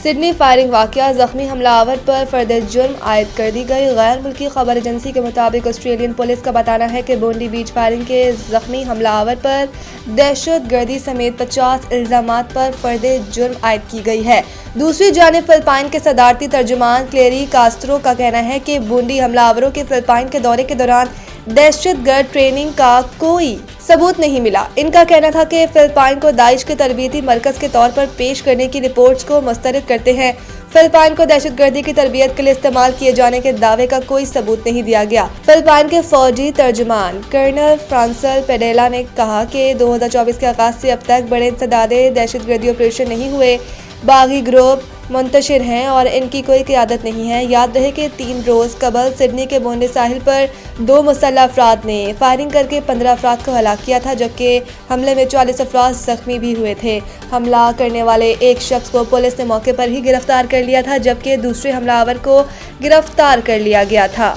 Sydney firing واقعہ، زخمی حملہ آور پر فرد جرم عائد کر دی گئی۔ غیر ملکی خبر ایجنسی کے مطابق آسٹریلین پولیس کا بتانا ہے کہ بونڈی بیچ فائرنگ کے زخمی حملہ آور پر دہشت گردی سمیت 50 الزامات پر فرد جرم عائد کی گئی ہے۔ دوسری جانب فلپائن کے صدارتی ترجمان کلیری کاسترو کا کہنا ہے کہ بونڈی حملہ آوروں کے فلپائن کے دورے کے دوران دہشت گرد ٹریننگ کا کوئی ثبوت نہیں ملا۔ ان کا کہنا تھا کہ فلپائن کو داعش کے تربیتی مرکز کے طور پر پیش کرنے کی رپورٹس کو مسترد کرتے ہیں۔ فلپائن کو دہشت گردی کی تربیت کے لیے استعمال کیے جانے کے دعوے کا کوئی ثبوت نہیں دیا گیا۔ فلپائن کے فوجی ترجمان کرنل فرانسل پیڈیلا نے کہا کہ 2024 کے آغاز سے اب تک بڑے انسدادی دہشت گردی آپریشن نہیں ہوئے۔ باغی گروپ منتشر ہیں اور ان کی کوئی قیادت نہیں ہے۔ یاد رہے کہ 3 روز قبل سڈنی کے بونڈی ساحل پر 2 مسلح افراد نے فائرنگ کر کے 15 افراد کو ہلاک کیا تھا، جبکہ حملے میں 40 افراد زخمی بھی ہوئے تھے۔ حملہ کرنے والے ایک شخص کو پولیس نے موقع پر ہی گرفتار کر لیا تھا، جبکہ دوسرے حملہ آور کو گرفتار کر لیا گیا تھا۔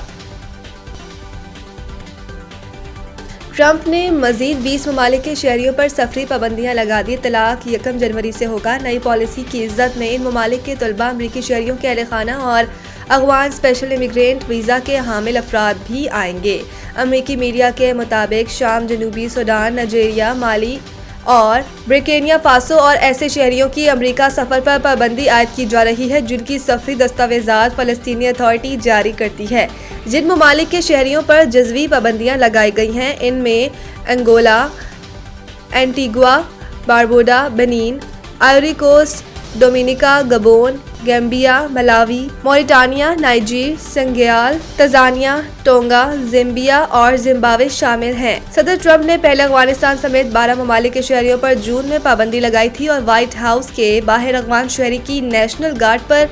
ٹرمپ نے مزید 20 ممالک کے شہریوں پر سفری پابندیاں لگا دی۔ طلاق 1 جنوری سے ہوگا۔ نئی پالیسی کی عزت میں ان ممالک کے طلباء، امریکی شہریوں کے اہل خانہ اور افغان اسپیشل امیگرینٹ ویزا کے حامل افراد بھی آئیں گے۔ امریکی میڈیا کے مطابق شام، جنوبی سوڈان، نائجیریا، مالی اور برکینیا فاسو اور ایسے شہریوں کی امریکہ سفر پر پابندی عائد کی جا رہی ہے جن کی سفری دستاویزات فلسطینی اتھارٹی جاری کرتی ہے۔ جن ممالک کے شہریوں پر جزوی پابندیاں لگائی گئی ہیں ان میں Angola, Antigua, Barbuda, Benin, Ivory Coast, Dominica, Gabon, Gambia, Malawi, Mauritania, Niger, Senegal, Tanzania, Tonga, Zambia اور زمبابوے شامل ہیں۔ صدر ٹرمپ نے پہلے افغانستان سمیت 12 ممالک کے شہریوں پر جون میں پابندی لگائی تھی اور وائٹ ہاؤس کے باہر افغان شہری کی نیشنل گارڈ پر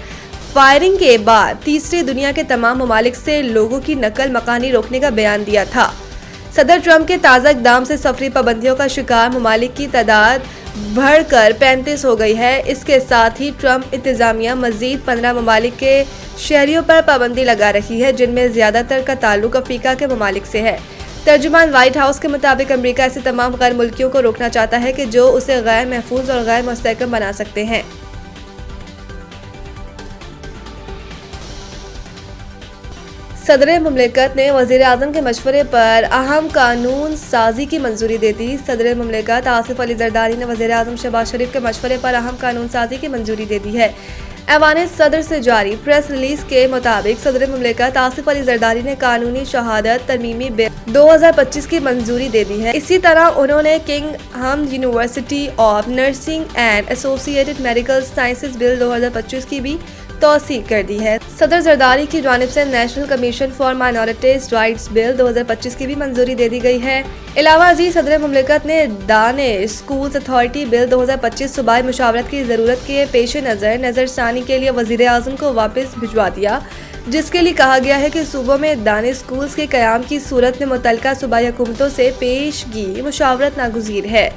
فائرنگ کے بعد تیسری دنیا کے تمام ممالک سے لوگوں کی نقل مکانی روکنے کا بیان دیا تھا۔ صدر ٹرمپ کے تازہ اقدام سے سفری پابندیوں کا شکار ممالک کی تعداد بڑھ کر 35 ہو گئی ہے۔ اس کے ساتھ ہی ٹرمپ انتظامیہ مزید 15 ممالک کے شہریوں پر پابندی لگا رہی ہے، جن میں زیادہ تر کا تعلق افریقہ کے ممالک سے ہے۔ ترجمان وائٹ ہاؤس کے مطابق امریکہ ایسے تمام غیر ملکیوں کو روکنا چاہتا ہے کہ جو اسے غیر محفوظ اور غیر مستحکم بنا سکتے ہیں۔ صدر مملکت نے وزیر اعظم کے مشورے پر اہم قانون سازی کی منظوری دے دی۔ صدر مملکت آصف علی زرداری نے وزیر اعظم شہباز شریف کے مشورے پر اہم قانون سازی کی منظوری دے دی ہے۔ ایوان صدر سے جاری پریس ریلیز کے مطابق صدر مملکت آصف علی زرداری نے قانونی شہادت ترمیمی بل 2025 کی منظوری دے دی ہے۔ اسی طرح انہوں نے کنگ ہم یونیورسٹی آف نرسنگ اینڈ ایسوسی ایٹڈ میڈیکل سائنسز بل 2025 کی بھی توثیق کر دی ہے۔ صدر زرداری کی جانب سے national commission for minorities rights bill 2025 کی بھی منظوری دے دی گئی ہے۔ علاوہ ازیں صدر مملکت نے دانش اسکولز اتھارٹی بل 2025 صوبائی مشاورت کی ضرورت کے پیش نظر ثانی کے لیے وزیر اعظم کو واپس بھجوا دیا، جس کے لیے کہا گیا ہے کہ صوبوں میں دانش اسکولز کے قیام کی صورت میں متعلقہ صوبائی حکومتوں سے پیشگی مشاورت ناگزیر ہے۔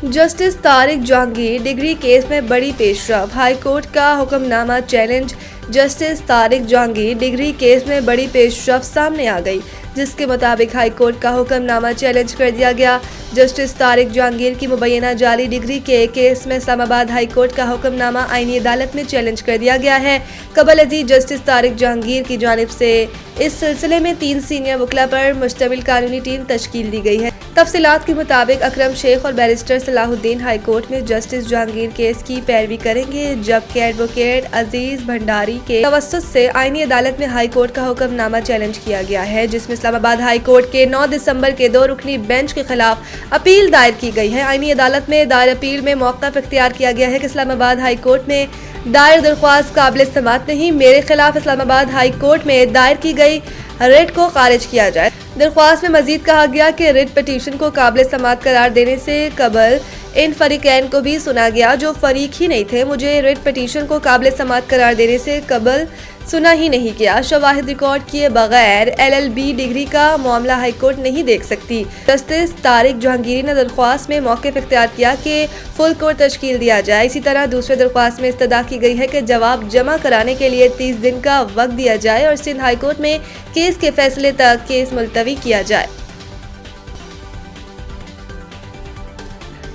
Justice Tariq Jahangir degree case میں بڑی پیش رفت، ہائی کورٹ کا حکم نامہ challenge. Justice Tariq Jahangir degree case میں بڑی پیش رفت سامنے آ گئی، جس کے مطابق ہائی کورٹ کا حکم نامہ چیلنج کر دیا گیا۔ جسٹس طارق جہانگیر کی مبینہ جعلی ڈگری کے کیس میں اسلام آباد ہائی کورٹ کا حکم نامہ آئینی عدالت میں چیلنج کر دیا گیا ہے۔ قبل ازیں جسٹس طارق جہانگیر کی جانب سے اس سلسلے میں 3 سینئر وکلاء پر مشتمل قانونی ٹیم تشکیل دی گئی ہے۔ تفصیلات کے مطابق اکرم شیخ اور بیرسٹر صلاح الدین ہائی کورٹ میں جسٹس جہانگیر کیس کی پیروی کریں گے، جبکہ ایڈوکیٹ عزیز بھنڈاری کے توسط سے آئینی عدالت میں ہائی کورٹ کا حکم نامہ چیلنج کیا گیا ہے، جس میں اسلام آباد ہائی کورٹ کے 9 دسمبر کے 2 رکنی بینچ کے خلاف اپیل دائر کی گئی ہے۔ آئینی عدالت میں دائر اپیل میں موقف اختیار کیا گیا ہے کہ اسلام آباد ہائی کورٹ میں دائر درخواست قابل سماعت نہیں، میرے خلاف اسلام آباد ہائی کورٹ میں دائر کی گئی ریٹ کو خارج کیا جائے۔ درخواست میں مزید کہا گیا کہ ریٹ پٹیشن کو قابل سماعت قرار دینے سے قبل ان فریقین کو بھی سنا گیا جو فریق ہی نہیں تھے۔ مجھے ریٹ پٹیشن کو قابل سماعت قرار دینے سے قبل سنا ہی نہیں گیا۔ شواہد ریکارڈ کیے بغیر LLB ڈگری کا معاملہ ہائی کورٹ نہیں دیکھ سکتی۔ جسٹس طارق جہانگیری نے درخواست میں موقف اختیار کیا کہ فل کورٹ تشکیل دیا جائے۔ اسی طرح دوسرے درخواست میں استدعا کی گئی ہے کہ جواب جمع کرانے کے لیے 30 دن کا وقت دیا جائے اور سندھ ہائی کورٹ میں کیس کے فیصلے تک کیس ملتوی کیا جائے۔